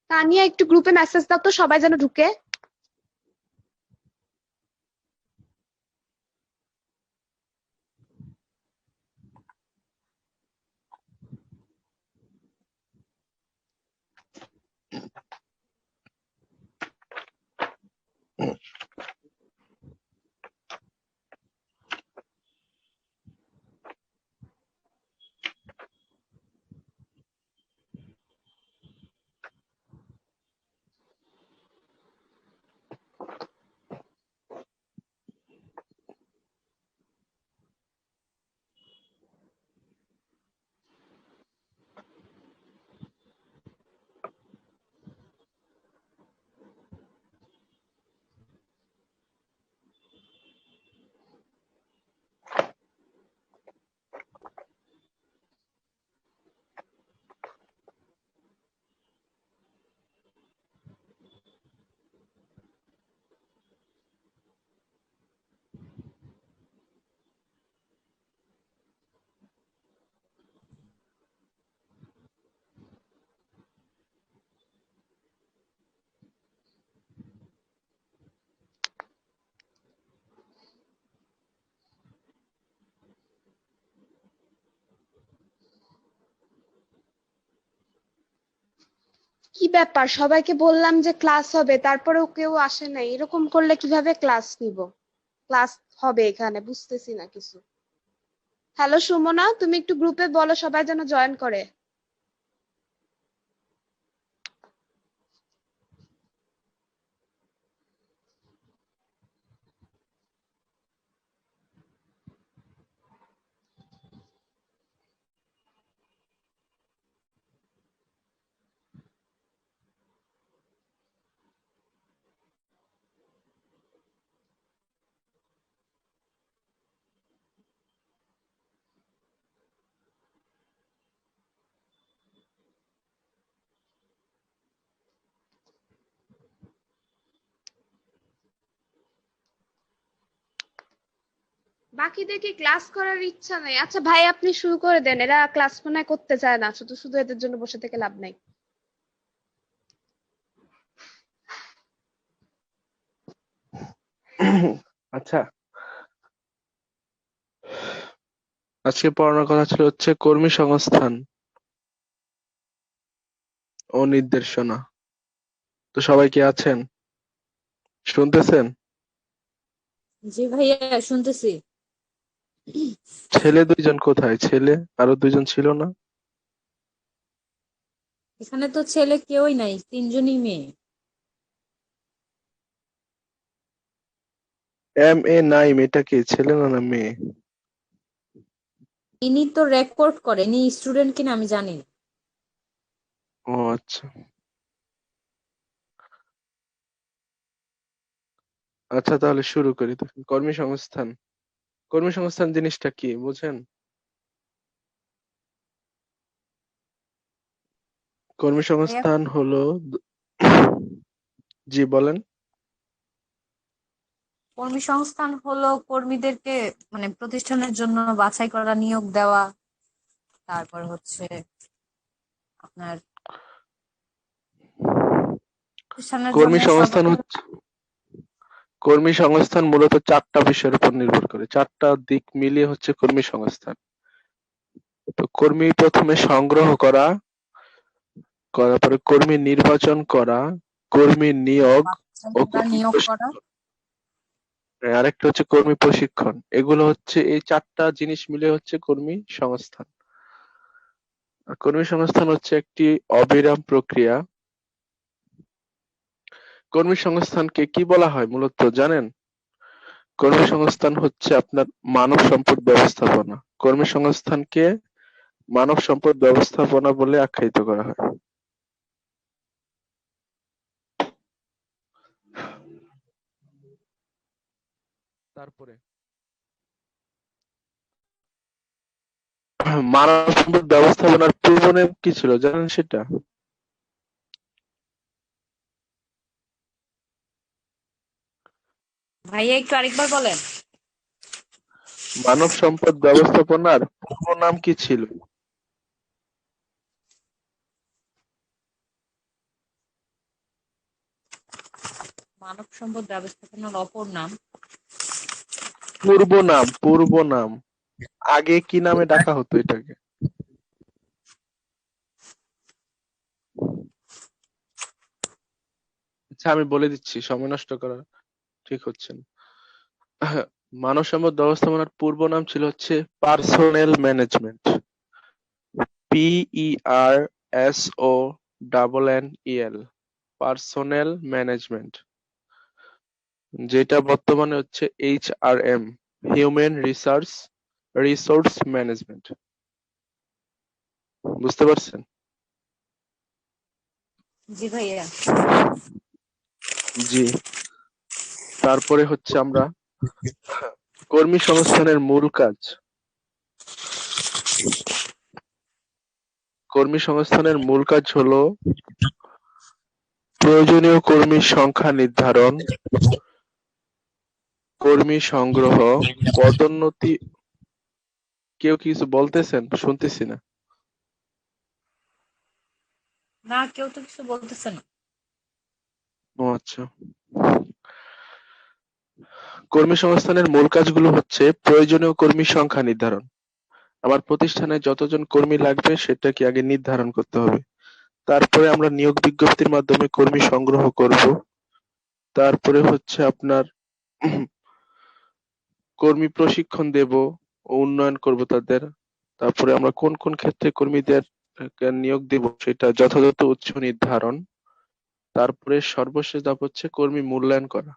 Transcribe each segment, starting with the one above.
তানিয়া, একটু গ্রুপে মেসেজ দাও তো, সবাই যেন ঢুকে। কি ব্যাপার, সবাইকে বললাম যে ক্লাস হবে, তারপরেও কেউ আসে নাই। এরকম করলে কিভাবে ক্লাস নিব? ক্লাস হবে এখানে, বুঝতেছি না কিছু। হ্যালো সুমনা, তুমি একটু গ্রুপে বলো সবাই যেন জয়েন করে। বাকিদের কি ক্লাস করার ইচ্ছা নেই? আচ্ছা ভাই, আপনি শুরু করে দেন, এরা ক্লাস মনে হয় করতে চায় না, শুধু শুধু এদের জন্য বসে থেকে লাভ নাই। আচ্ছা, আজকে পড়ানোর কথা ছিল হচ্ছে কর্মী সংস্থান ও নির্দেশনা। তো সবাই কি আছেন, শুনতেছেন? জি ভাইয়া, শুনতেছি। ছেলে দুইজন কোথায়? ছেলে আরো দুইজন ছিল না? এখানে তো ছেলে কেউই নাই, তিনজনই মেয়ে। নাইম, এটা কি ছেলে না না মেয়ে? ইনি তো রেকর্ড করেন, ইনি স্টুডেন্ট কিনা আমি জানি না। ও আচ্ছা আচ্ছা, তাহলে শুরু করি। দেখেন, কর্মী সংস্থান। কর্মী সংস্থান জিনিসটা কি বুঝেন? কর্মী ভাইয়া, সংস্থান হলো জি বলেন। কর্মী সংস্থান হলো কর্মীদেরকে মানে প্রতিষ্ঠানের জন্য বাছাই করা, নিয়োগ দেওয়া। তারপর হচ্ছে আপনার প্রতিষ্ঠানের জন্য কর্মী সংস্থান সবাই। হচ্ছে কর্মী সংস্থান মূলত চারটা বিষয়ের উপর নির্ভর করে, চারটা দিক মিলিয়ে হচ্ছে কর্মী সংস্থান। তো কর্মী প্রথমে সংগ্রহ করা, করার পরে কর্মী নির্বাচন করা, কর্মী নিয়োগ বাছাই ও করা, কর্মী নিয়োগ করা। প্রশিক্ষণ। আরেকটা হচ্ছে কর্মী প্রশিক্ষণ। এগুলো হচ্ছে, এই চারটা জিনিস মিলে হচ্ছে কর্মী সংস্থান। আর কর্মী সংস্থান হচ্ছে একটি অবিরাম প্রক্রিয়া। কর্মী সংস্থানকে কি বলা হয় মূলত জানেন? কর্মসংস্থান হচ্ছে আপনার মানব সম্পদ ব্যবস্থাপনা। কর্মসংস্থানকে মানব সম্পদ ব্যবস্থাপনা বলে আখ্যায়িত করা হয়। তারপরে মানব সম্পদ ব্যবস্থাপনার পূর্ব নাম কি ছিল জানেন সেটা? ভাইয়া, একটু আরেকবার বলেন। মানব সম্পদ ব্যবস্থাপনার পূর্ব নাম কি ছিল? মানব সম্পদ ব্যবস্থাপনার অপর নাম। পূর্ব নাম। আগে কি নামে ডাকা হতো এটাকে? আচ্ছা, আমি বলে দিচ্ছি, সময় নষ্ট করা ঠিক হচ্ছে না। মানব সম্পদ ব্যবস্থাপনার পূর্ব নাম ছিল হচ্ছে personnel management. PERSONNEL, personnel management, যেটা বর্তমানে হচ্ছে HRM, হিউম্যান রিসোর্স ম্যানেজমেন্ট। বুঝতে পারছেন? জি ভাইয়া। জি। তারপরে হচ্ছে আমরা কর্মী সংস্থানের মূল কাজ। কর্মী সংস্থানের মূল কাজ হলো প্রয়োজনীয় কর্মীর সংখ্যা নির্ধারণ, কর্মী সংগ্রহ, পদোন্নতি। কেউ কিছু বলতেছেন? শুনতেছি না। না, কেউ তো কিছু বলতেছে না। ও আচ্ছা। কর্মী সংস্থানের মূল কাজগুলো হচ্ছে প্রয়োজনীয় কর্মীর সংখ্যা নির্ধারণ। আমার প্রতিষ্ঠানে যতজন কর্মী লাগবে সেটাকে আগে নির্ধারণ করতে হবে। তারপরে আমরা নিয়োগ বিজ্ঞপ্তির মাধ্যমে কর্মী সংগ্রহ করব। তারপরে হচ্ছে আপনার কর্মী প্রশিক্ষণ দেব ও উন্নয়ন করব তাদের। তারপরে আমরা কোন কোন ক্ষেত্রে কর্মীদের নিয়োগ দেব সেটা যথাযথ উৎস নির্ধারণ। তারপরে সর্বশেষ ধাপ হচ্ছে কর্মী মূল্যায়ন করা।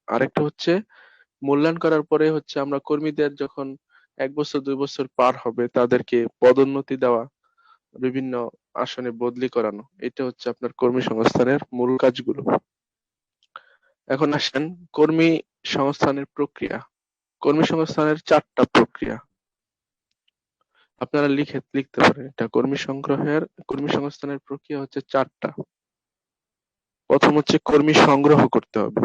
আরেকটা হচ্ছে মূল্যায়ন করার পরে হচ্ছে আমরা কর্মীদের যখন 1 বছর 2 বছর পার হবে তাদেরকে পদোন্নতি দেওয়া, বিভিন্ন আসনে বদলি করানো। এটা হচ্ছে আপনার কর্মী সংস্থানের মূল কাজগুলো। এখন আসেন কর্মী সংস্থানের প্রক্রিয়া। কর্মী সংস্থানের 4টা প্রক্রিয়া। আপনারা লিখতে পারেন এটা। কর্মী সংস্থানের প্রক্রিয়া হচ্ছে 4টা। প্রথম হচ্ছে কর্মী সংগ্রহ করতে হবে,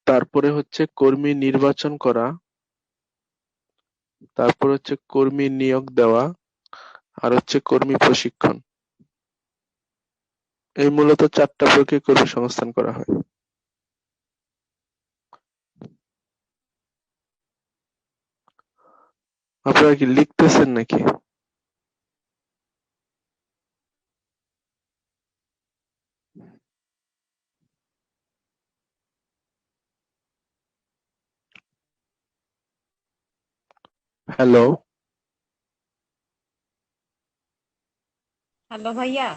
তারপরে হচ্ছে কর্মী নির্বাচন করা, তারপর হচ্ছে কর্মী নিয়োগ দেওয়া, আর হচ্ছে কর্মী প্রশিক্ষণ। এই মূলত 4টা প্রক্রিয়া কর্মী সংস্থান করা হয়। আপনারা কি লিখতেছেন নাকি? হ্যালো? হ্যালো ভাইয়া।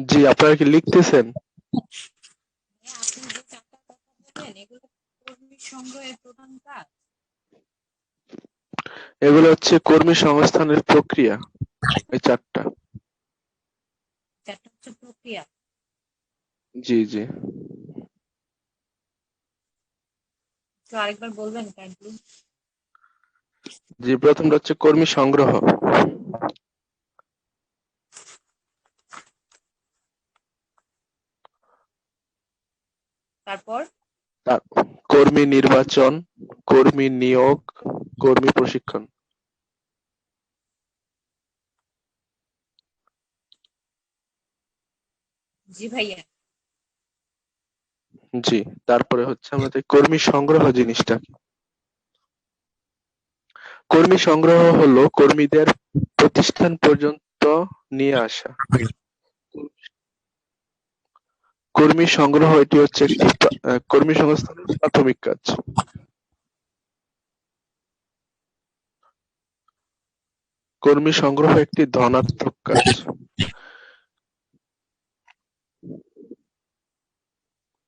জি, আপনারা কি লিখতেছেন? ভাইয়া, আপনি যে 4টা কথা বললেন এগুলো কর্মী সংগ্রহের প্রধান কাজ। এগুলো হচ্ছে কর্মী সংস্থানের প্রক্রিয়া, এই 4টা। 4টা হচ্ছে প্রক্রিয়া। জি জি। তো আরেকবার বলবেন কাইন্ডলি? জি, প্রথমটা হচ্ছে কর্মী সংগ্রহ। তারপর? তার কর্মী নির্বাচন, কর্মী নিয়োগ, কর্মী প্রশিক্ষণ। জি ভাইয়া। জি। তারপরে হচ্ছে আমাদের কর্মী সংগ্রহ জিনিসটা কি? কর্মী সংগ্রহ হলো কর্মীদের প্রতিষ্ঠান পর্যন্ত নিয়ে আসা। কর্মী সংগ্রহ এটি হচ্ছে একটি কর্মী সংস্থানের প্রাথমিক কাজ। কর্মী সংগ্রহ একটি ধনাত্মক কাজ।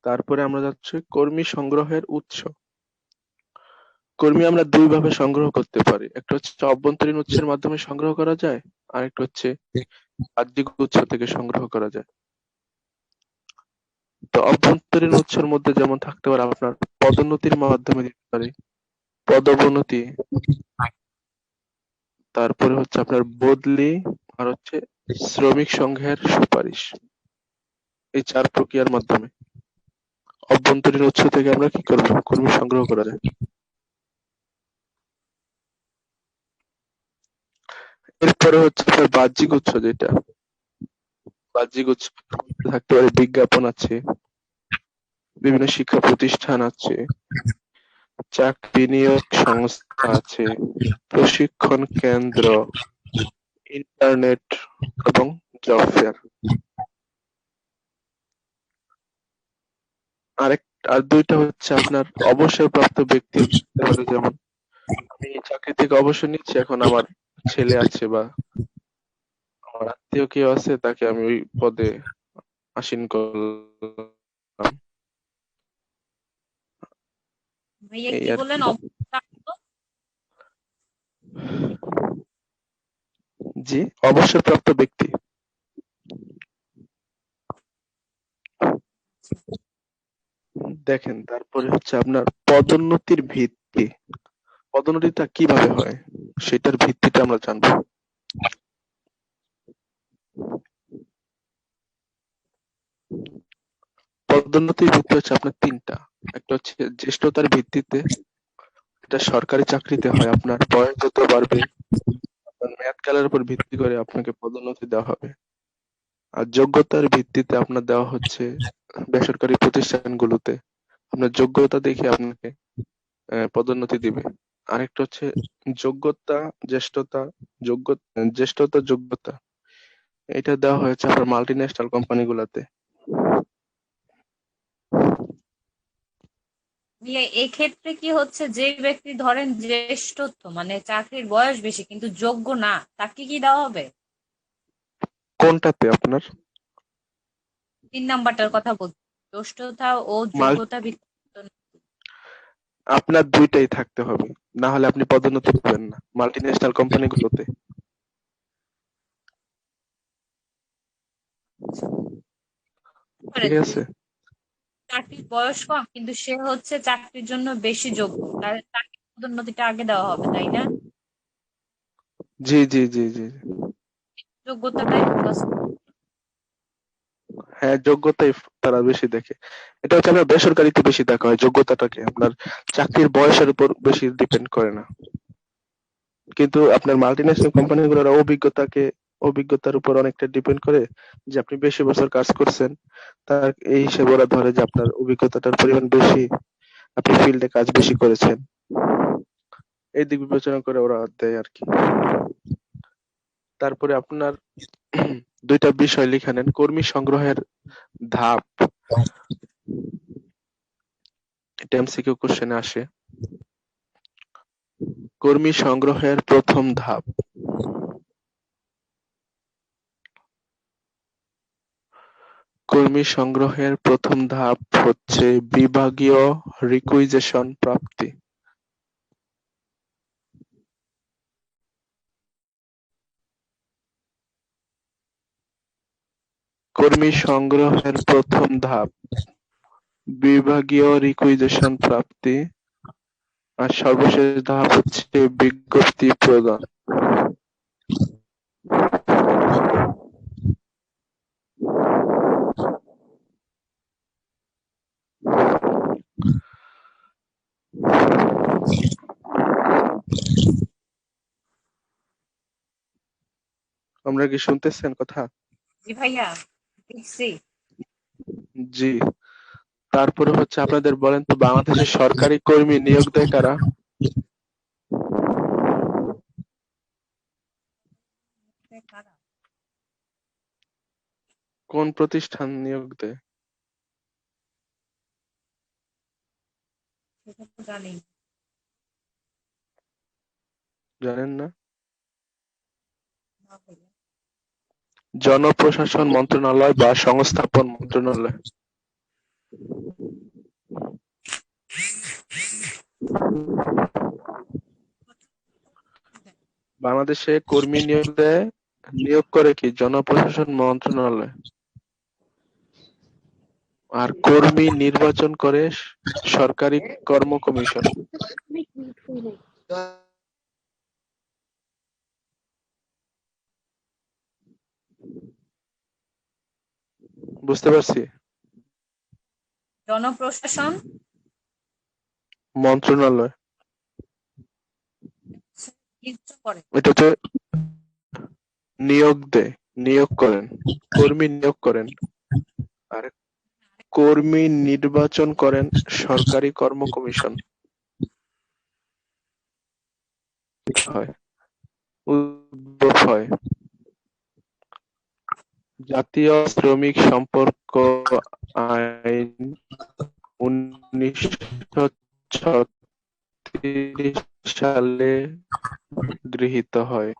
তারপরে আমরা যাচ্ছি কর্মী সংগ্রহের উৎস। কর্মী আমরা 2 ভাবে সংগ্রহ করতে পারি। একটা হচ্ছে অভ্যন্তরীণ উৎসের মাধ্যমে সংগ্রহ করা যায়, আর একটা হচ্ছে বাহ্যিক উৎস থেকে সংগ্রহ করা যায়। তো অভ্যন্তরীণ উৎসের মধ্যে যেমন থাকতে পারে আপনার পদোন্নতির মাধ্যমে দিতে পারি, পদোন্নতি, তারপরে হচ্ছে আপনার বদলি, আর হচ্ছে শ্রমিক সংঘের সুপারিশ। এই 4 প্রক্রিয়ার মাধ্যমে অভ্যন্তরীণ উৎস থেকে আমরা কি করব? কর্মী সংগ্রহ করা যায়। এরপরে হচ্ছে আপনার বাহ্যিক উৎস যেটা, বাহ্যিক উৎস থাকতে পারে, বিজ্ঞাপন আছে, বিভিন্ন শিক্ষা প্রতিষ্ঠান আছে, চাকরি নিয়োগ সংস্থা আছে, প্রশিক্ষণ কেন্দ্র, ইন্টারনেট এবং জব ফেয়ার। আর দুইটা হচ্ছে আপনার অবসরপ্রাপ্ত ব্যক্তি হতে পারে, যেমন আমি চাকরি থেকে অবসর নিচ্ছি, এখন আমার ছেলে আছে বা আমার আত্মীয় কেউ আছে, তাকে আমি ওই পদে আসীন করলাম, ভাইয়া এই কি আর বললেন? কি। জি, অবসরপ্রাপ্ত ব্যক্তি। দেখেন, তারপরে হচ্ছে আপনার পদোন্নতির ভিত্তি। পদোন্নতিটা কিভাবে হয় সেটার ভিত্তিটা আমরা জানবো। পদোন্নতির ভিত্তি হচ্ছে আপনার তিনটা। একটা হচ্ছে জ্যেষ্ঠতার ভিত্তিতে, এটা সরকারি চাকরিতে হয়, আপনার বয়স যত বাড়বে আপনার মেয়াদকালের উপর ভিত্তি করে আপনাকে পদোন্নতি দেওয়া হবে। আর যোগ্যতার ভিত্তিতে আপনার দেওয়া হচ্ছে বেসরকারি প্রতিষ্ঠানগুলোতে, আপনার যোগ্যতা দেখে আপনাকে পদোন্নতি দিবে। আরেকটা হচ্ছে যোগ্যতা, জ্যেষ্ঠতা, জ্যেষ্ঠতা, যোগ্যতা, এটা দেওয়া হয়েছে আপনার মাল্টি ন্যাশনাল কোম্পানিগুলোতে। ভাইয়া এক্ষেত্রে কি হচ্ছে, যে ব্যক্তি ধরেন জ্যেষ্ঠত্ব মানে চাকরির বয়স বেশি কিন্তু যোগ্য না, তাকে কি দেওয়া হবে? কোনটাতে আপনার 3 নাম্বারটার কথা বলছি, জ্যেষ্ঠতা ও মাল যোগ্যতা ভিত্তিক। আপনার দুইটাই থাকতে হবে, না হলে আপনি পদোন্নতি পাবেন না মাল্টি ন্যাশনাল কোম্পানিগুলোতে। করে ঠিক যে আছে। চাকরির বয়স কম কিন্তু সে হচ্ছে চাকরির জন্য বেশি যোগ্য, তাকে পদোন্নতিটা আগে দেওয়া হবে, তাই না? জি জি জি জি। যোগ্যতাটাই ফোকাস। হ্যাঁ, যোগ্যতাই তারা বেশি দেখে। এটা হচ্ছে আপনার বেসরকারিতে বেশি দেখা হয় যোগ্যতাটাকে, আপনার চাকরির বয়সের উপর বেশি ডিপেন্ড করে না। কিন্তু আপনার মাল্টিন্যাশনাল কোম্পানিগুলোর অভিজ্ঞতার উপর অনেকটা ডিপেন্ড করে, যে আপনি বেশি বছর কাজ করছেন, তার এই হিসেবে ওরা ধরে যে আপনার অভিজ্ঞতাটার পরিমাণ বেশি, আপনি ফিল্ডে কাজ বেশি করেছেন, এই দিক বিবেচনা করে ওরা দেয় আর কি। তারপরে আপনার দুইটা বিষয় লিখে নেন। কর্মী সংগ্রহের ধাপ, এটা এমসিকিউ কোশ্চেনে আসে। কর্মী সংগ্রহের প্রথম ধাপ, কর্মী সংগ্রহের প্রথম ধাপ হচ্ছে বিভাগীয় রিকুইজিশন প্রাপ্তি। কর্মী সংগ্রহের প্রথম ধাপ বিভাগীয় রিকুইজিশন প্রাপ্তি, আর সর্বশেষ ধাপ হচ্ছে বিজ্ঞপ্তি প্রদান। আমরা কি শুনতেছেন কথা? জি ভাইয়া, দেখছি। জি। তারপরে হচ্ছে আপনাদের বলেন তো, বাংলাদেশের সরকারি কর্মী নিয়োগ দেয় কারা? কোন প্রতিষ্ঠান নিয়োগ দেয়? সেটা তো জানি জানেন না? না ভাইয়া। জনপ্রশাসন মন্ত্রণালয় বা সংস্থাপন মন্ত্রণালয়। বাংলাদেশে কর্মী নিয়োগ করে কি জনপ্রশাসন মন্ত্রণালয়, আর কর্মী নির্বাচন করে সরকারি কর্ম কমিশন। বুঝতে পারছি। জনপ্রশাসন মন্ত্রণালয়, নিযুক্ত করে। এটা হচ্ছে নিয়োগ দেয়। নিয়োগ করেন, কর্মী নিয়োগ করেন, আর কর্মী নির্বাচন করেন সরকারি কর্ম কমিশন। হয় উদ্ভব হয় জাতীয় শ্রমিক সম্পর্ক আইন 1936 সালে গৃহীত হয়।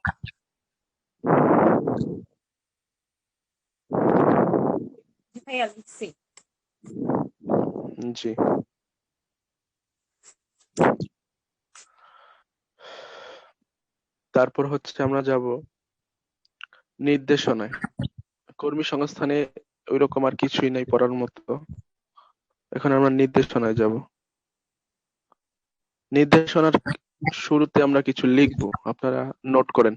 জি ভাইয়া লিখছি। জি। তারপর হচ্ছে আমরা যাব নির্দেশনায়। কর্মী সংস্থানে ওইরকম আর কিছুই নাই পড়ার মতো। এখন আমরা নির্দেশনায় যাব। নির্দেশনার শুরুতে আমরা কিছু লিখবো, আপনারা নোট করেন।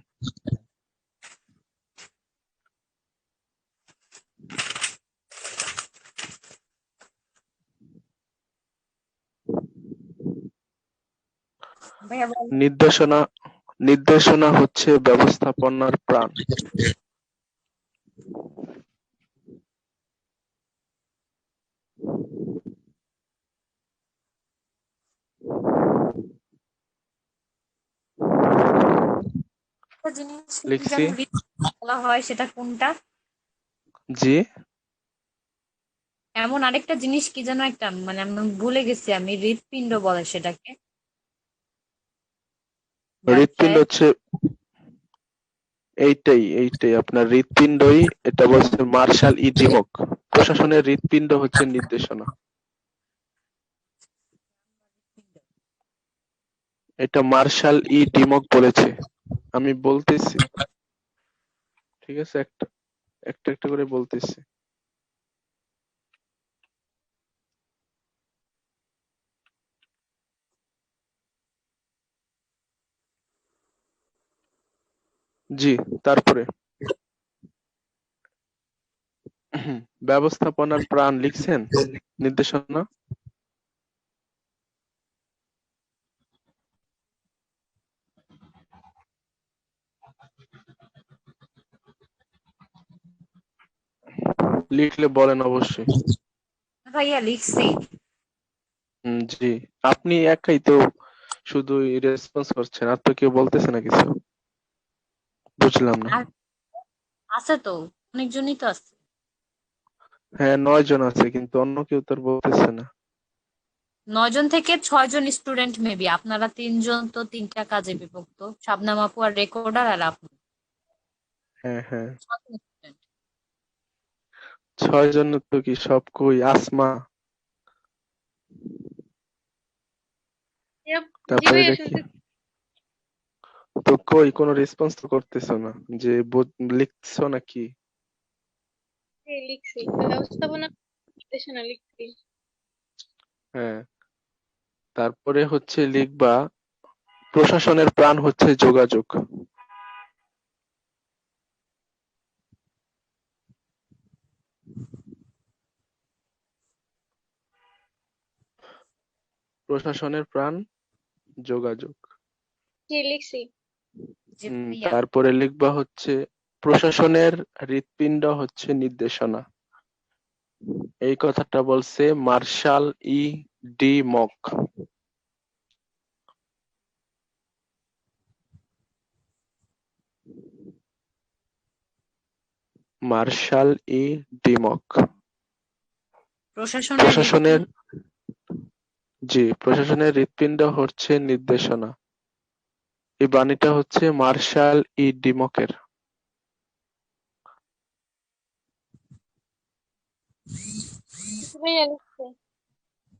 ভাইয়া বলেন। নির্দেশনা নির্দেশনা হচ্ছে ব্যবস্থাপনার প্রাণ। একটা জিনিস লিখছি। যেন বলা হয় সেটা কোনটা? জি। এমন আরেকটা জিনিস কি যেন একটা, মানে আমি ভুলে গেছি, আমি হৃৎপিণ্ড বলে সেটাকে হৃৎপিণ্ড ব্যবসায়। হচ্ছে এইটাই আপনার হৃৎপিণ্ডই, এটা বলছে মার্শাল ই ডিমক। প্রশাসনের হৃৎপিণ্ড হচ্ছে নির্দেশনা। এটা মার্শাল ই ডিমক বলেছে, আমি বলতেছি, ঠিক আছে? একটা একটা একটা করে বলতেছি। জি। তারপরে ব্যবস্থাপনার প্রাণ লিখছেন নির্দেশনা। লিখলে বলেন অবশ্যই। ভাইয়া লিখছি। জি। আপনি একাই তো শুধু রেসপন্স করছেন, আর তো কেউ বলতেছে না কিছু। বুঝলাম না। আর আছে তো, অনেকজনই তো আছে। হ্যাঁ, 9 জন আছে, কিন্তু অন্য কেউ তো আর বলতেছে না। 9 জন থেকে 6 জন স্টুডেন্ট মেবি, আপনারা 3 জন তো 3টা কাজে বিভক্ত, শাবনাম আপু আর রেকর্ডার আর আপনি। হ্যাঁ হ্যাঁ, 6 জন student। 6 জন তো কি সব কই আসমা, জি তারপরে ভাইয়া এটা কি? শুনতে। তো কই কোনো রেসপন্স তো করতেছো না, যে লিখছো নাকি? লিখছি ব্যবস্থাপনা নির্দেশনা লিখছি। হ্যাঁ। তারপরে হচ্ছে লিখবা প্রশাসনের প্রাণ হচ্ছে যোগাযোগ। প্রশাসনের প্রাণ যোগাযোগ। জি লিখছি। জি ভাইয়া। তারপরে লিখবা হচ্ছে প্রশাসনের হৃৎপিণ্ড হচ্ছে নির্দেশনা। এই কথাটা বলছে Marshall E Dimock. Marshall E Dimock. প্রশাসনের প্রশাসনের হৃৎপিণ্ড। প্রশাসনের হৃৎপিণ্ড হচ্ছে নির্দেশনা। এই বাণীটা হচ্ছে মার্শাল ই ডিমকের। জি ভাইয়া লিখছি।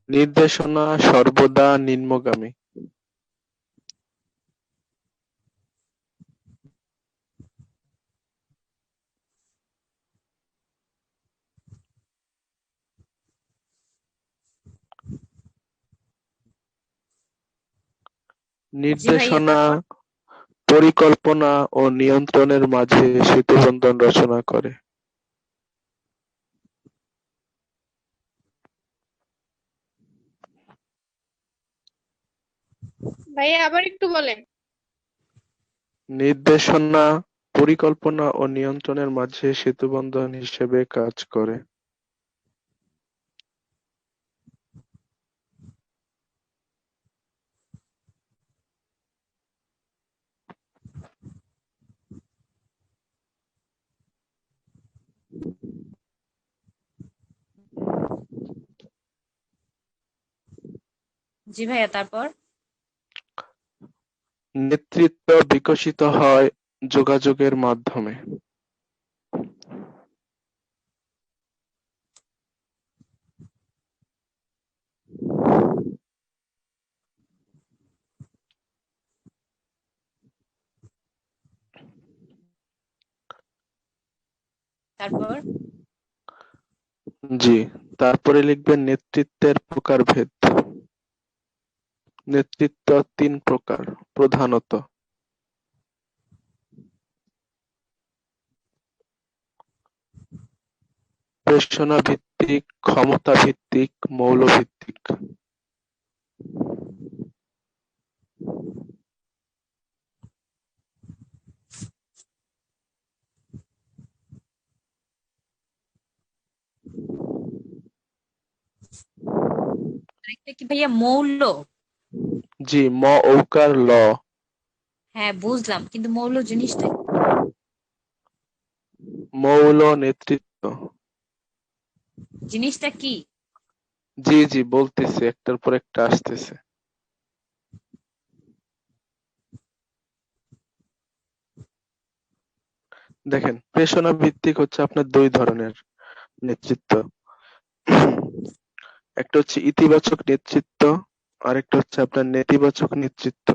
নির্দেশনা সর্বদা নিম্নগামী। জি ভাইয়া। নির্দেশনা পরিকল্পনা ও নিয়ন্ত্রণের মাঝে সেতুবন্ধন রচনা করে। ভাইয়া আবার একটু বলেন। নির্দেশনা পরিকল্পনা ও নিয়ন্ত্রণের মাঝে সেতুবন্ধন হিসেবে কাজ করে। জি ভাইয়া, তারপর? নেতৃত্ব বিকশিত হয় যোগাযোগের মাধ্যমে। তারপর? জি, তারপরে লিখবেন নেতৃত্বের প্রকারভেদ। নেতৃত্ব ৩ প্রকার প্রধানত। প্রেষণা ভিত্তিক, ক্ষমতা ভিত্তিক, মৌল ভিত্তিক। আরেকটা কি ভাইয়া, মৌল? জি, ম ঔকার ল। হ্যাঁ বুঝলাম, কিন্তু মৌল জিনিসটা কি? মৌল নেতৃত্ব। জিনিসটা কি? জি জি বলতেছি, একটার পর একটা আসতেছে। দেখেন, প্রেষণা ভিত্তিক হচ্ছে আপনার ২ ধরনের নেতৃত্ব। একটা হচ্ছে ইতিবাচক নেতৃত্ব, আরেকটা হচ্ছে আপনার নেতিবাচক নেতৃত্ব।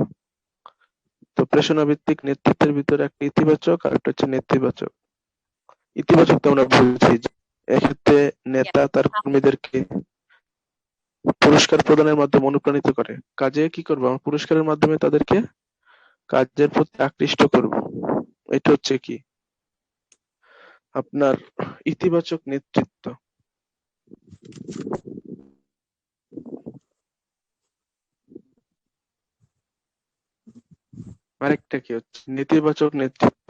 তো প্রেষণা ভিত্তিক নেতৃত্বের ভিতরে একটা ইতিবাচক আর একটা হচ্ছে নেতিবাচক। ইতিবাচক তো আমরা বুঝি যে, এক্ষেত্রে নেতা তার কর্মীদেরকে পুরস্কার প্রদানের মাধ্যমে অনুপ্রাণিত করে। কাজে কি করবো, আমরা পুরস্কারের মাধ্যমে তাদেরকে কাজের প্রতি আকৃষ্ট করব। এটা হচ্ছে কি আপনার ইতিবাচক নেতৃত্ব। আরেকটা কি হচ্ছে নেতিবাচক নেতৃত্ব।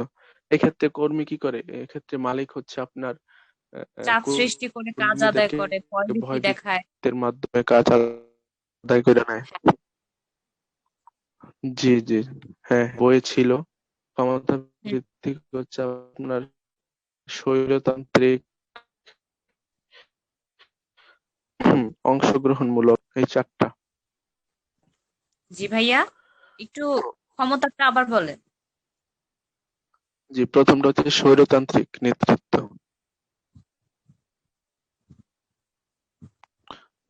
এক্ষেত্রে কর্মী কি করে, এক্ষেত্রে মালিক হচ্ছে আপনার চাপ সৃষ্টি করে কাজ আদায় কর্মীদেরকে করে, ভয়ভীতি দেখায়। ভয়ভীতির মাধ্যমে কাজ আদায় করে নেয়। জি জি, হ্যাঁ বই ছিল। ক্ষমতা হুম, ভিত্তিক হচ্ছে আপনার স্বৈরতান্ত্রিক, অংশগ্রহণমূলক, এই ৪টা। জি ভাইয়া, একটু ক্ষমতাটা আবার বলেন। জি, প্রথমটা হচ্ছে স্বৈরতান্ত্রিক নেতৃত্ব।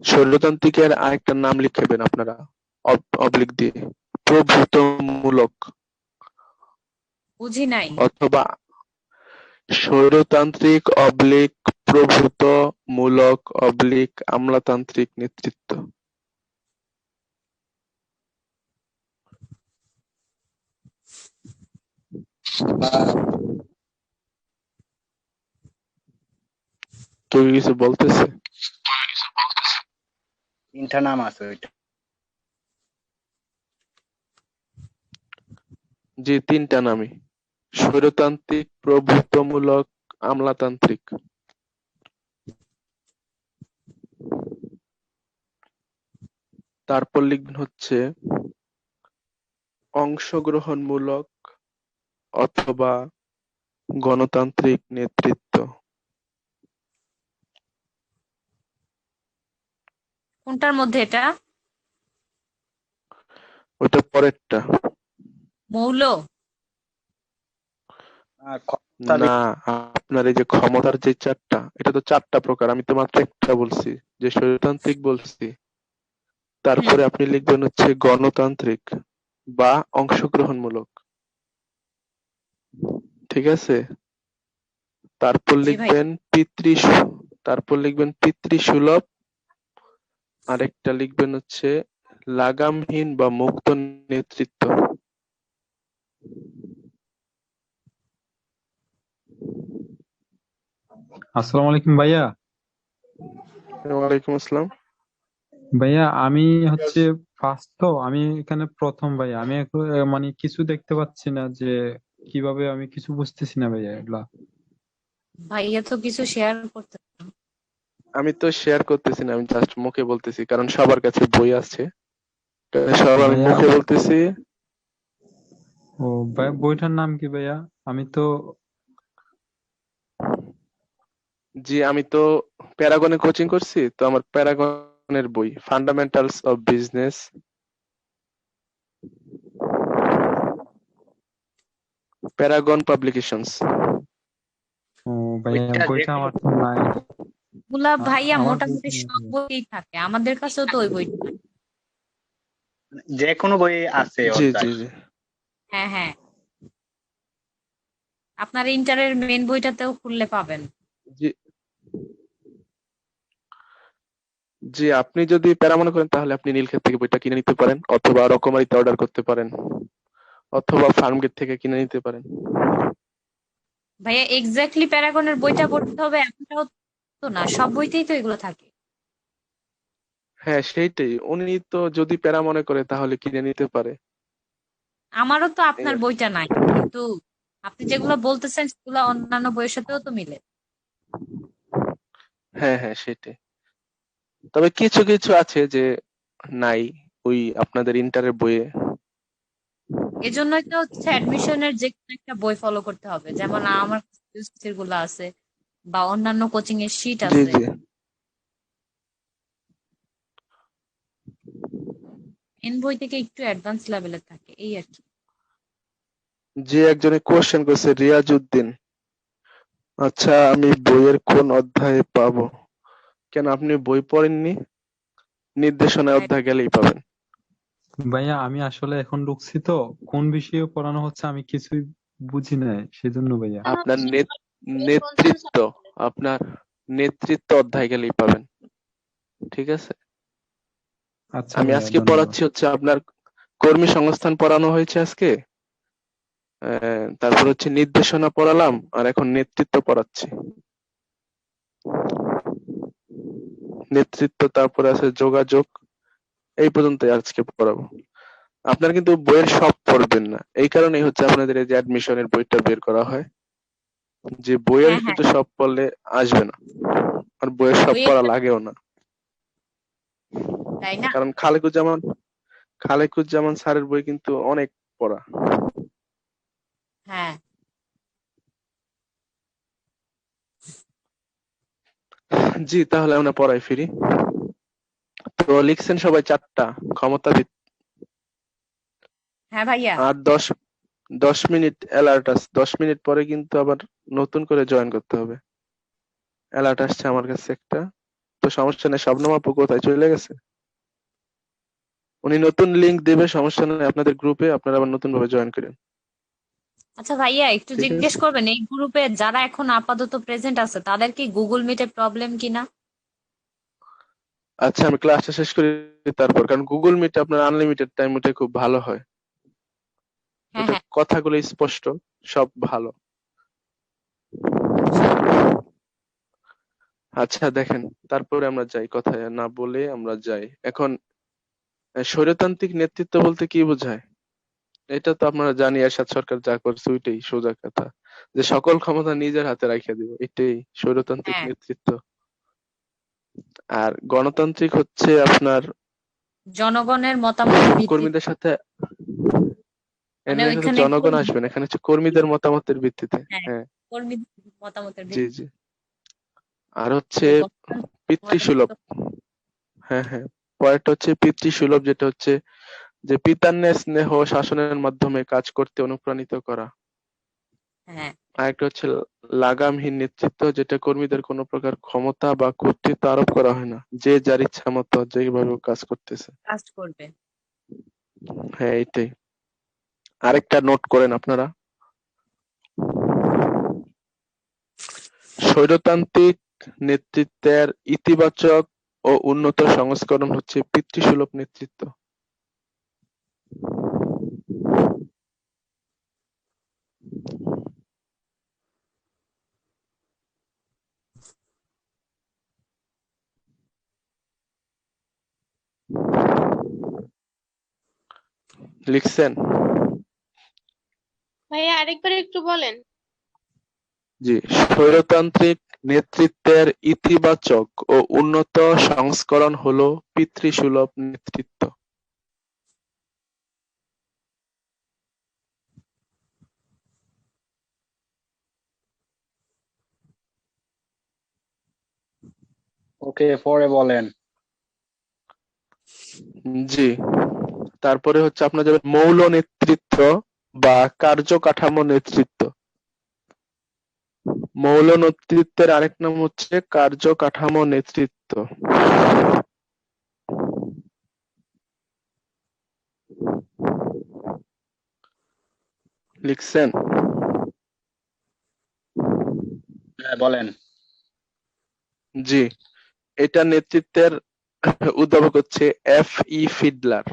স্বৈরতান্ত্রিকের আরেকটা নাম লিখবেন আপনারা অবলিক দিয়ে, প্রভূতমূলক। বুঝি নাই। অথবা স্বৈরতান্ত্রিক অবলিক প্রভূতমূলক অবলিক আমলাতান্ত্রিক নেতৃত্ব। কেউ কিছু বলতেছে? 3টা নাম আছে ওইটা। জি, 3টা নামই, স্বৈরতান্ত্রিক, প্রভূতমূলক, আমলাতান্ত্রিক। তারপর লিখবেন হচ্ছে অংশগ্রহণমূলক অথবা গণতান্ত্রিক নেতৃত্ব। কোনটার মধ্যে এটা? ওইটা পরেরটা। মৌল? ক্ষমতা না, আপনার এই যে ক্ষমতার যে ৪টা, এটা তো ৪টা প্রকার, আমি তো মাত্র একটা বলছি, যে স্বৈরতান্ত্রিক বলছি। হুম। তারপরে আপনি লিখবেন হচ্ছে গণতান্ত্রিক বা অংশগ্রহণমূলক। ঠিক আছে? তারপর জি ভাই। লিখবেন তারপর লিখবেন পিতৃসুলভ। আরেকটা লিখবেন হচ্ছে লাগামহীন বা মুক্ত নেতৃত্ব। আসসালামু আলাইকুম ভাইয়া। ওয়ালাইকুম আসসালাম। ভাইয়া আমি হচ্ছে ফার্স্ট, তো আমি এখানে প্রথম ভাইয়া। আমি মানে কিছু দেখতে পাচ্ছি না যে কিভাবে আমি কিছু বুঝতেছি না ভাইয়া এগুলা। ভাইয়া তো কিছু শেয়ার করতে আমি তো শেয়ার করতেছি না, আমি জাস্ট মুখে বলতেছি, কারণ সবার কাছে বই আছে। সব আমি ভাইয়া মুখে বলতেছি। ও ভাইয়া বইটার নাম কি ভাইয়া? আমি তো জি, আমি তো প্যারাগনে কোচিং করছি, তো আমার প্যারাগনের বই fundamentals of business, Paragon publications. ও ভাইয়া ওইটা যে বইটা কোনো আমার তো নাই। গুলা ভাইয়া আমার বইটা মোটামুটি নাই সব ভাইয়া। বইতেই থাকে, আমাদের কাছেও তো ওই বইটা নাই। যে কোনো বই আছে জি জি অধ্যায়। জি হ্যাঁ হ্যাঁ, আপনার ইন্টারের মেন বইটাতেও খুললে পাবেন। জি জি, আপনি যদি প্যারা মনে করেন তাহলে আপনি নীলক্ষেত থেকে বইটা কিনে নিতে পারেন, অথবা রকমারিতে অর্ডার করতে পারেন, অথবা ফার্মগেট থেকে কিনে নিতে পারেন। ভাইয়া এক্স্যাক্টলি প্যারাগনের বইটা পড়তে হবে এমনটাও তো না, সব বইতেই তো এগুলো থাকে। হ্যাঁ সেইটাই, উনি তো যদি প্যারা মনে করে তাহলে কিনে নিতে পারে। আমারও তো এই আপনার আর কি। বইটা নাই, কিন্তু আপনি যেগুলো বলতেছেন সেগুলো অন্যান্য বইয়ের সাথেও তো মিলে। হ্যাঁ হ্যাঁ সেটাই, তবে কিছু কিছু আছে যে নাই ওই আপনাদের ইন্টারের বইয়ে। এজন্যই তো হচ্ছে অ্যাডমিশনের যে কোনো একটা বই ফলো করতে হবে, যেমন আমার গুলো আছে বা অন্যান্য কোচিং এর শিট জি আছে। জি এন বই থেকে একটু অ্যাডভান্স লেভেলের থাকে এই আর কি। যে একজনে কোশ্চেন করছে, রিয়াজউদ্দিন, আচ্ছা আমি বইয়ের কোন অধ্যায়ে পাবো? কেন আপনি বই পড়েননি? নির্দেশনা ভাই অধ্যায় গেলেই পাবেন। ভাইয়া আমি আসলে এখন ঢুকছি তো, কোন বিষয়ে পড়ানো হচ্ছে আমি কিছুই বুঝি নাই, সেজন্য ভাইয়া। আপনার এই পঞ্চম নেতৃত্ব, আপনার নেতৃত্ব অধ্যায় গেলেই পাবেন। ঠিক আছে, আচ্ছা আমি ভাইয়া আজকে ধন্যবাদ। পড়াচ্ছি হচ্ছে আপনার কর্মী সংস্থান পড়ানো হয়েছে আজকে, তারপর হচ্ছে নির্দেশনা পড়ালাম, আর এখন নেতৃত্ব পড়াচ্ছি। নেতৃত্ব, তারপরে আছে যোগাযোগ, এই পর্যন্তই আজকে পড়াবো। আপনার কিন্তু বইয়ের সব পড়বেন না, এই কারণেই হচ্ছে আপনাদের এই যে অ্যাডমিশনের বইটা বের করা হয়, যে বইয়ের হ্যাঁ হ্যাঁ, কিন্তু সব পড়লে আসবে না, আর বইয়ের সব বইয়ের পড়া লাগেও না। তাই না? কারণ খালেকুজ্জামান স্যারের বই কিন্তু অনেক পড়া। হ্যাঁ জি, তাহলে আমরা পড়ায় ফিরি। তো লিখছেন সবাই চারটা ক্ষমতা হ্যাঁ ভাইয়া। আর 10 মিনিট অ্যালার্ট আছে, 10 মিনিট পরে কিন্তু আবার নতুন করে জয়েন করতে হবে। অ্যালার্ট আসছে আমার কাছে একটা, তো সমস্যা নেই। শবনম আপু কোথায় চলে গেছে? উনি নতুন লিংক দেবে, সমস্যা নেই, আপনাদের গ্রুপে আপনারা আবার নতুন ভাবে জয়েন করেন। আচ্ছা ভাইয়া, একটু ঠিক জিজ্ঞেস আছে, করবেন এই গ্রুপে যারা এখন আপাতত প্রেজেন্ট আছে তাদের কি গুগল মিটে প্রবলেম কিনা? আচ্ছা আমি ক্লাসটা শেষ করি তারপর, কারণ গুগল মিটে আপনার আনলিমিটেড টাইম, ওটা খুব ভালো হয়, হ্যাঁ ওটা হ্যাঁ, কথাগুলো স্পষ্ট, সব ভালো। আচ্ছা আচ্ছা দেখেন, তারপরে আমরা যাই, কথা না বলে আমরা যাই এখন। স্বৈরতান্ত্রিক নেতৃত্ব বলতে কি বোঝায়? এটা তো আপনারা জানি, এরশাদ সরকার যা করছে ওইটাই সোজা কথা, যে সকল ক্ষমতা নিজের হাতে রাখিয়ে দিব, এটাই স্বৈরতান্ত্রিক হ্যাঁ, নেতৃত্ব। আর গণতান্ত্রিক হচ্ছে আপনার জনগণের মতামতের ভিত্তিতে, কর্মীদের সাথে, মানে এর সাথে ওইখানে জনগণ কর্মী, আসবে না, এখানে হচ্ছে কর্মীদের মতামতের ভিত্তিতে। হ্যাঁ হ্যাঁ কর্মীদের মতামতের জি ভিত্তিতে, জি, আর হচ্ছে তাহলে গণতান্ত্রিক পিতৃসুলভ। গণতন্ত্র। হ্যাঁ হ্যাঁ, পরেরটা হচ্ছে পিতৃসুলভ, যেটা হচ্ছে যে পিতার ন্যায় স্নেহ শাসনের মাধ্যমে কাজ করতে অনুপ্রাণিত করা। হ্যাঁ, আরেকটা হচ্ছে লাগামহীন নেতৃত্ব, যেটা কর্মীদের কোনো প্রকার ক্ষমতা বা কর্তৃত্ব আরোপ করা হয় না, যে যার ইচ্ছা মতো যেভাবে কাজ করতেছে। কাজ করবে। হ্যাঁ এইটাই। আরেকটা নোট করেন আপনারা, স্বৈরতান্ত্রিক নেতৃত্বের ইতিবাচক ও উন্নত সংস্করণ হচ্ছে পিতৃসুলভ নেতৃত্ব। লিখছেন? ভাইয়া আরেকবার একটু বলেন। জি, স্বৈরতান্ত্রিক নেতৃত্বের ইতিবাচক ও উন্নত সংস্করণ হলো পিতৃসুলভ নেতৃত্ব। ওকে, পরে বলেন। জি, তারপরে হচ্ছে আপনার যাবে মৌল নেতৃত্ব বা কার্যকাঠামো নেতৃত্ব। মৌল নেতৃত্বের আরেক নাম হচ্ছে কার্যকাঠামো নেতৃত্ব। লিখছেন? হ্যাঁ, বলেন। জি, এটা নেতৃত্বের উদ্ভাবক হচ্ছে F E fiddler.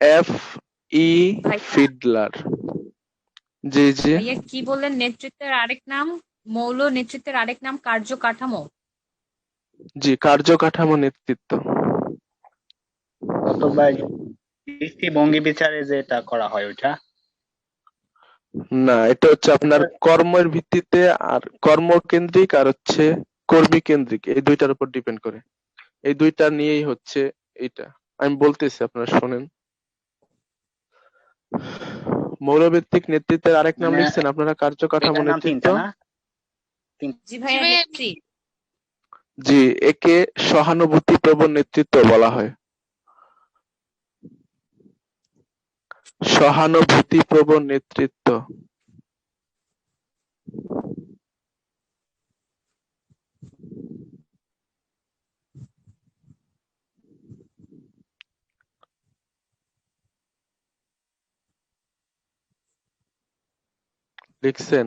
F E ভাইয়া ফিডলার। জি জি ভাইয়া কি বললেন নেতৃত্বের আরেক নাম? মৌল নেতৃত্বের আরেক নাম কার্যকাঠামো। জি, কার্যকাঠামো নেতৃত্ব। অথবা দৃষ্টিভঙ্গি বিচারে যেটা করা হয় ওইটা। না, এটা হচ্ছে আপনার কর্মের ভিত্তিতে, আর কর্মকেন্দ্রিক আর হচ্ছে কর্মী কেন্দ্রিক, এই দুইটার উপর ডিপেন্ড করে। এই দুইটা নিয়েই হচ্ছে এইটা। আমি বলতেছি, আপনারা শোনেন। মৌলভিত্তিক নেতৃত্বের আরেক নাম মানে লিখছেন আপনারা কার্যকাঠামো এটার নাম নেতৃত্ব। তিনটা না? জি জি ভাইয়া ভাইয়া লিখছি। জি, একে সহানুভূতিপ্রবণ নেতৃত্ব বলা হয়। সহানুভূতিপ্রবণ নেতৃত্ব। লিখছেন?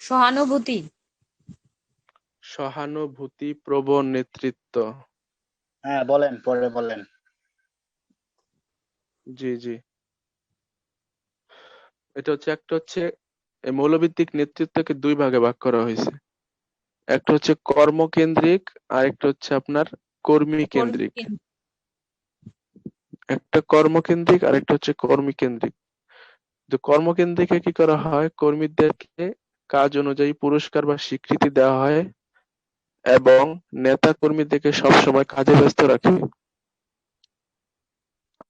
সহানুভূতি। সহানুভূতিপ্রবণ নেতৃত্ব। হ্যাঁ, বলেন, পরে বলেন। জি জি, এটা হচ্ছে একটা হচ্ছে এই মৌলভিত্তিক নেতৃত্বকে দুই ভাগে ভাগ করা হয়েছে। একটা হচ্ছে কর্মকেন্দ্রিক আর একটা হচ্ছে আপনার কর্মী কর্মী কেন্দ্রিক। কেন্দ্রিক। একটা কর্মকেন্দ্রিক আর একটা হচ্ছে কর্মী কেন্দ্রিক। তো কর্মকেন্দ্রিকে কি করা হয়, কর্মীদেরকে কাজ অনুযায়ী পুরস্কার বা স্বীকৃতি দেওয়া হয় এবং নেতা কর্মীদেরকে সবসময় কাজে ব্যস্ত রাখে।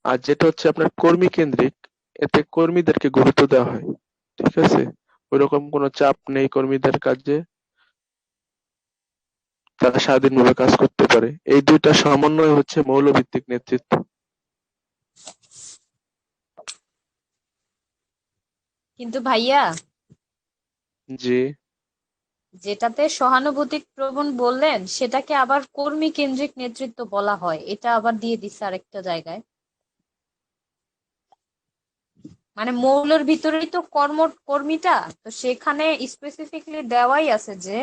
আর যেটা হচ্ছে আপনার কর্মী কেন্দ্রিক, এতে কর্মীদেরকে গুরুত্ব দেওয়া হয়। ঠিক আছে, ওইরকম কোনো চাপ নেই কর্মীদের কাজে, তারা স্বাধীনভাবে কাজ করতে পারে। এই দুইটা সমন্বয় হচ্ছে মৌলভিত্তিক নেতৃত্ব। কিন্তু ভাইয়া জি, যেটাতে সহানুভূতি প্রবণ বললেন সেটাকে আবার কর্মী কেন্দ্রিক নেতৃত্ব বলা হয়, এটা আবার দিয়ে দিচ্ছে আরেকটা জায়গায়। মানে মৌলের ভিতরেই তো কর্মীটা, তো সেখানে স্পেসিফিকলি দেওয়াই আছে যে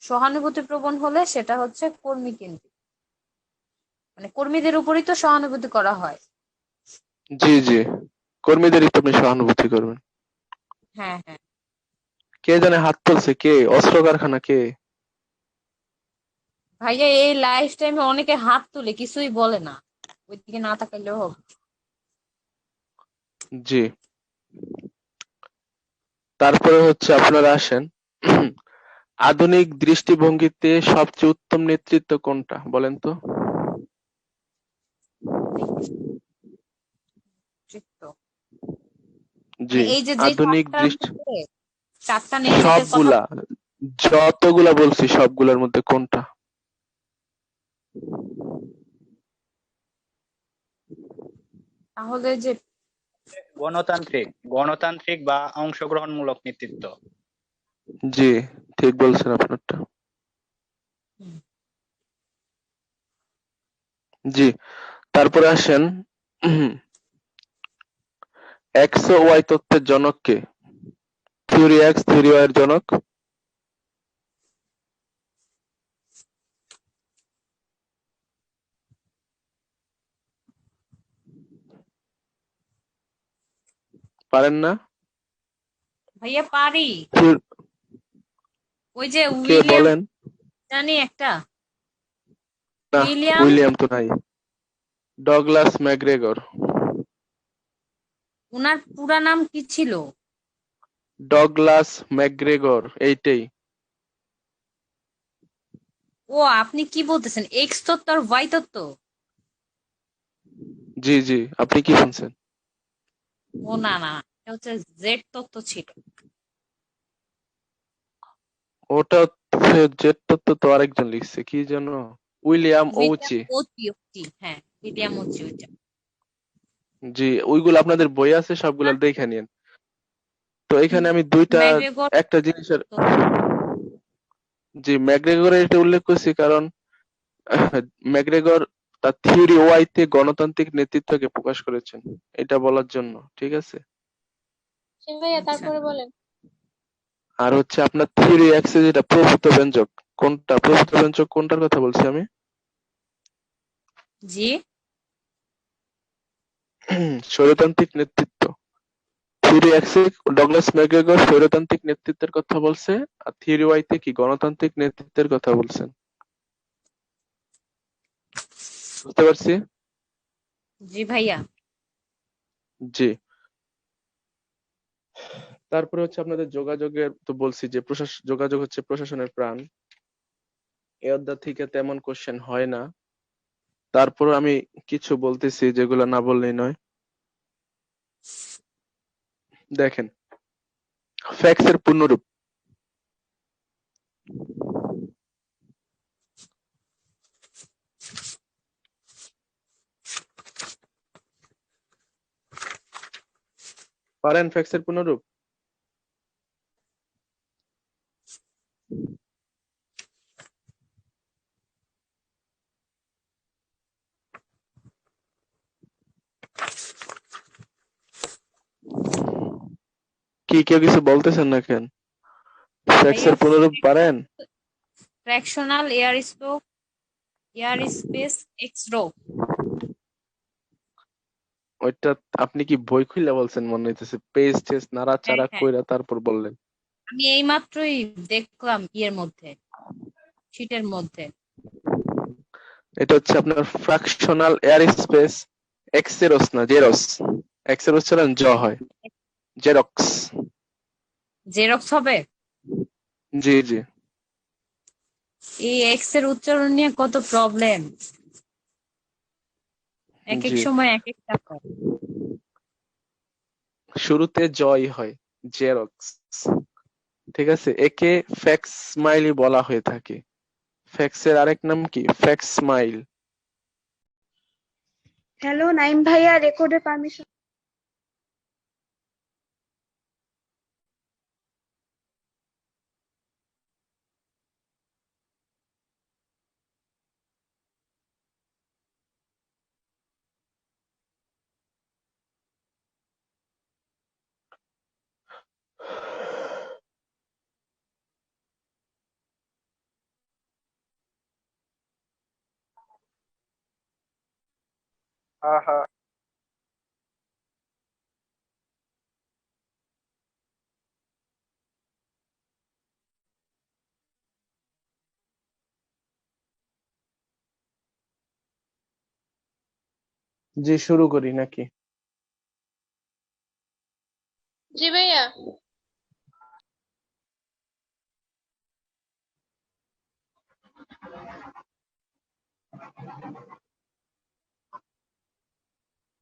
সহানুভূতি প্রবণ হলে সেটা হচ্ছে কর্মী কেন্দ্রিক, মানে কর্মীদের উপরই তো সহানুভূতি করা হয়। জি জি, কর্মীদেরই তো আপনি সহানুভূতি করবেন। হ্যাঁ হ্যাঁ। কে জানে হাত তুলছে, কে? অস্ত্র কারখানা কে? ভাইয়া এই লাইফ টাইমে অনেকে হাত তুলে কিছুই বলে না, ওইদিকে না তাকাইলেও হবে। জি, তারপরে হচ্ছে আপনারা আসেন, আধুনিক দৃষ্টিভঙ্গিতে সবচেয়ে উত্তম নেতৃত্ব কোনটা বলেন তো? নেতৃত্ব জি, মানে এই যে যে আধুনিক চারটার দৃষ্টি, মধ্যে চারটা নেতৃত্বের কথা, সবগুলা, যতগুলা বলছি সবগুলার মধ্যে কোনটা? তাহলে যে গণতান্ত্রিক গণতান্ত্রিক বা অংশগ্রহণমূলক নেতৃত্ব। জি, ঠিক বলছেন আপনারটা। জি, তারপরে আসেন, এক্স ও ওয়াই তত্ত্বের জনক কে? থিওরি এক্স, থিওরি ওয়াই এর জনক? পারেন না? ভাইয়া পারি। থিওরি- ওই যে কে উইলিয়াম, বলেন? জানি একটা না, উইলিয়াম উইলিয়াম তো নাই। Douglas McGregor. ওনার পুরা নাম কি ছিল? ডগলাস ম্যাকগ্রেগর, এইটাই। ও, আপনি কি বলতেছেন, এক্স তত্ত্ব আর ওয়াই তত্ত্ব? জি জি, আপনি কি শুনছেন? ও না না, এটা হচ্ছে জেড তত্ত্ব ছিল। ওটা জেট তত্ত্ব তো আরেকজন লিখছে, কি যেন, উইলিয়াম উইলিয়াম ওউচি। ওচি, হ্যাঁ উইলিয়াম ওচি ওইটা। জি, ওইগুলো আপনাদের বই আছে, সবগুলো আর দেখে নিন। তো এখানে আমি দুইটা, ম্যাকগ্রেগর একটা জিনিসের, তো জি ম্যাকগ্রেগরের এটা উল্লেখ করছি কারণ ম্যাকগ্রেগর তার থিওরি ওয়াইতে গণতান্ত্রিক নেতৃত্বকে প্রকাশ করেছেন, এটা বলার জন্য, ঠিক আছে। শিম ভাইয়া আচ্ছা, তারপরে বলেন। আর হচ্ছে আপনার থিওরি এক্সে যেটা প্রভূত ব্যঞ্জক, কোনটা প্রভূত ব্যঞ্জক, কোনটার কথা বলছি আমি? জি স্বৈরতান্ত্রিক নেতৃত্ব। থিওরি এক্সে ডগলাস ম্যাকগ্রেগর স্বৈরতান্ত্রিক নেতৃত্বের কথা বলছে, আর থিওরি ওয়াইতে কি গণতান্ত্রিক নেতৃত্বের কথা বলছেন। বুঝতে পারছি? জি ভাইয়া। জি। তারপরে হচ্ছে আপনাদের যোগাযোগের তো বলছি যে যোগাযোগ হচ্ছে প্রশাসনের প্রাণ। এই অধ্যায় থেকে তেমন কোশ্চেন হয় না, তারপর আমি কিছু বলতেছি যেগুলো না বললেই নয়। দেখেন, ফ্যাক্স এর পূর্ণরূপ। পারেন ফ্যাক্স এর পূর্ণরূপ? কি কেউ কিছু বলতেছেন না কেন? ফ্যাক্স ভাইয়া, এর পূর্ণরূপ পারেন? Fractional air space x row. ওইটা আপনি কি বই খুলে বলছেন মনে হইতেছে, পেজ টেজ হ্যাঁ নাড়াচাড়া হ্যাঁ, কইরা তারপর বললেন। আমি এইমাত্রই দেখলাম ইয়ের মধ্যে, শীটের মধ্যে। এটা হচ্ছে আপনার ফ্র্যাকশনাল এয়ার স্পেস এক্সেরোস, না জেরস। এক্সের উচ্চারণ জ হয়, জেরক্স। জেরক্স হবে? জি জি। এই এক্স এর উচ্চারণ নিয়ে কত প্রবলেম, এক এক জি, সময় এক একটা হয়। শুরুতে জয় হয়, জেরক্স, ঠিক আছে। একে ফ্যাক্স স্মাইলি বলা হয়ে থাকে। ফ্যাক্সের আরেক নাম কি? Fax smile. হ্যালো নাইম ভাইয়া, রেকর্ডের পারমিশন। হ্যাঁ হ্যাঁ। জি, শুরু করি নাকি? জি ভাইয়া।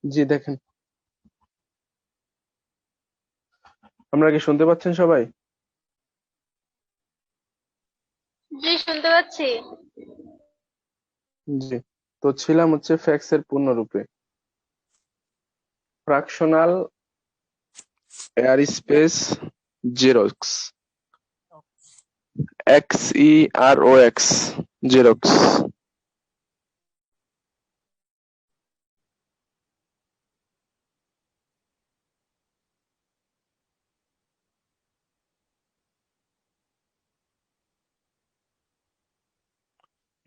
জি দেখেন, আপনারা কি শুনতে পাচ্ছেন সবাই? জি শুনতে পাচ্ছি। জি। তো ছিলাম হচ্ছে ফ্যাক্স এর পূর্ণরূপে। Fractional air space xerox, X E R O X, xerox.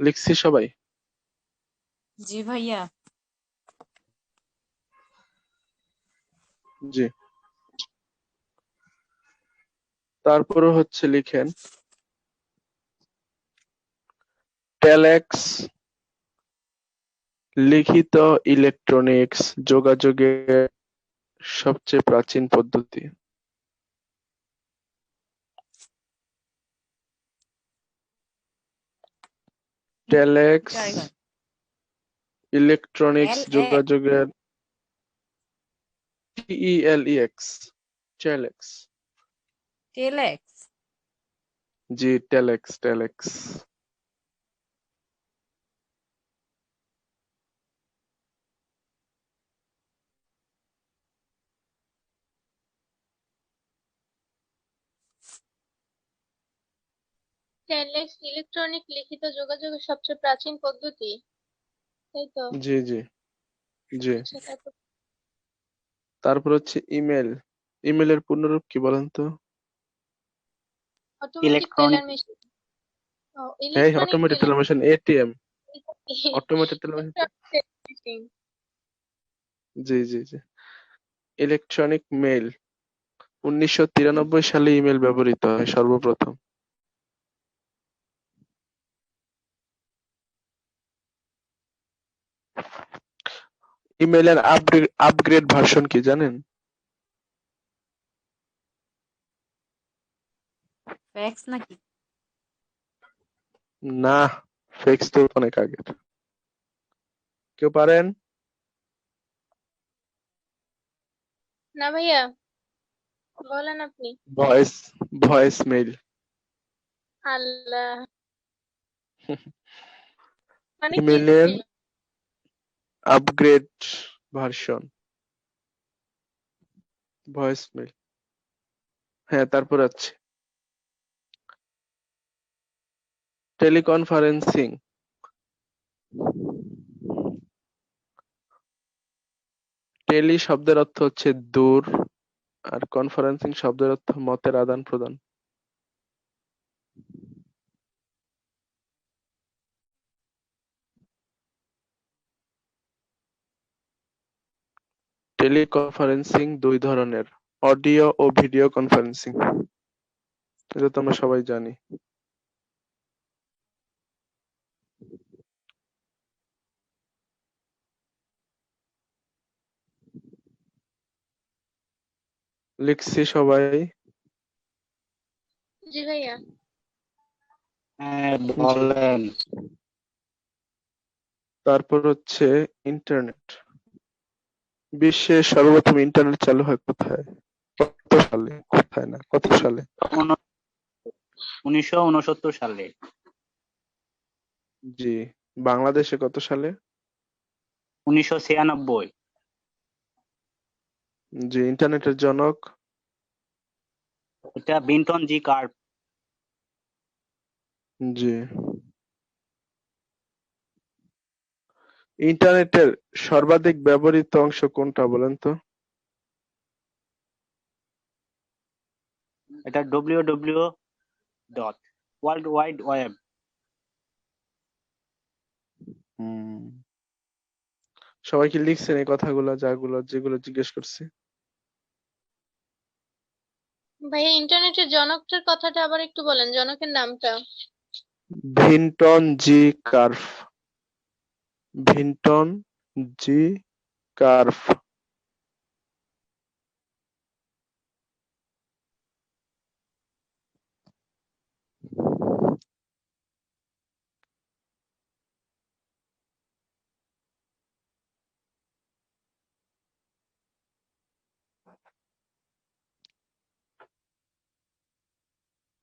লিখছি সবাই? জি ভাইয়া। জি। তারপরে হচ্ছে লিখেন টেলেক্স, লিখিত ইলেকট্রনিক্স যোগাযোগের সবচেয়ে প্রাচীন পদ্ধতি? টেলেক্স, জায়গা ইলেকট্রনিক্স এল এ যোগাযোগের, টিইএলইএক্স, টেলেক্স। টেলেক্স। জি, টেলেক্স, টেলেক্স। টেলেক্স ইলেকট্রনিক লিখিত যোগাযোগের সবচেয়ে প্রাচীন পদ্ধতি, তাই তো? জি জি জি। আচ্ছা, তারপর তারপর হচ্ছে ইমেল। ইমেলের পূর্ণরূপ কি বলেন তো? Automatic electronic teller machine. ও, হ্যাঁ, electronic automated teller teller machine, ATM. Automated teller machine. Machine. জি জি জি। Electronic mail. 1993 সালে ইমেল ব্যবহৃত হয় সর্বপ্রথম। ইমেলের আপগ্রেড ভার্সন কি জানেন? ফ্যাক্স নাকি? না, ফেক্স তো অনেক আগের। কেউ পারেন? না ভাইয়া, বলেন আপনি। Voice, voice mail. আল্লাহ, মানে কি ইমেলের ছিল? Upgrade version, voice mail. হ্যাঁ, তারপর আছে টেলিকনফারেন্সিং। টেলি শব্দের অর্থ হচ্ছে দূর, আর কনফারেন্সিং শব্দের অর্থ মতের আদান প্রদান। টেলিকনফারেন্সিং দুই ধরনের, অডিও ও ভিডিও কনফারেন্সিং। এটা তো আমরা সবাই জানি। লিখছি সবাই? জি ভাইয়া। হ্যাঁ, জি। বলেন। তারপর হচ্ছে ইন্টারনেট। বিশ্বের সর্বপ্রথম ইন্টারনেট চালু হয় কোথায়? কত সালে? কোথায় না, কত সালে? 1969 সালে। জি। বাংলাদেশে কত সালে? 1996। জি। ইন্টারনেটের জনক? এটা বিন্টন জি কার্ভ। জি। ইন্টারনেটের সর্বাধিক ব্যবহৃত অংশ কোনটা বলেন তো? এটা www dot world wide web. হুম। সবাই কি লিখছেন এই কথাগুলো, যেগুলো জিজ্ঞেস করছি? ভাইয়া, ইন্টারনেটের জনকটার কথাটা আবার একটু বলেন, জনকের নামটা। ভিন্টন জি কার্ভ। ভিন্টন জি কার্ভ।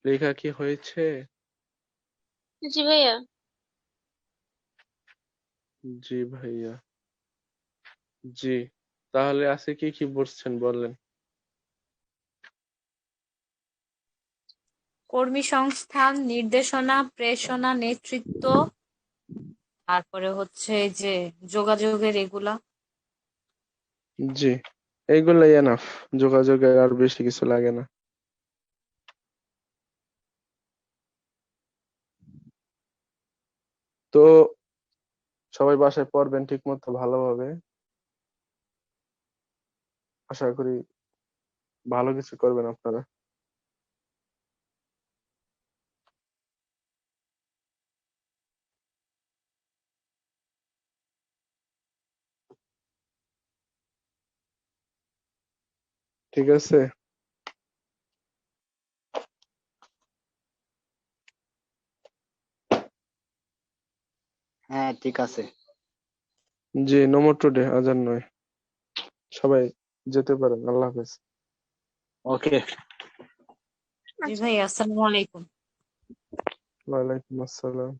লেখা কি হয়েছে? জি ভাইয়া। জি ভাইয়া। জি। তাহলে আজকে কি কি পড়ছেন বলেন? কর্মী সংস্থান, নির্দেশনা, প্রেরণা, নেতৃত্ব, তারপরে হচ্ছে এই যে যোগাযোগের এগুলা। জি। এইগুলাই এনাফ। যোগাযোগে আর বেশি কিছু লাগে না। তো সবাই বাসায় পড়বেন ঠিক মতো ভালোভাবে। আশা করি ভালো কিছু করবেন আপনারা। ঠিক আছে? হ্যাঁ ঠিক আছে। জি, নো মোর টুডে, আজান নয়। সবাই যেতে পারেন। আল্লাহ হাফেজ। ওকে। জি ভাই, আসসালামু আলাইকুম। ওয়ালাইকুম আসসালাম।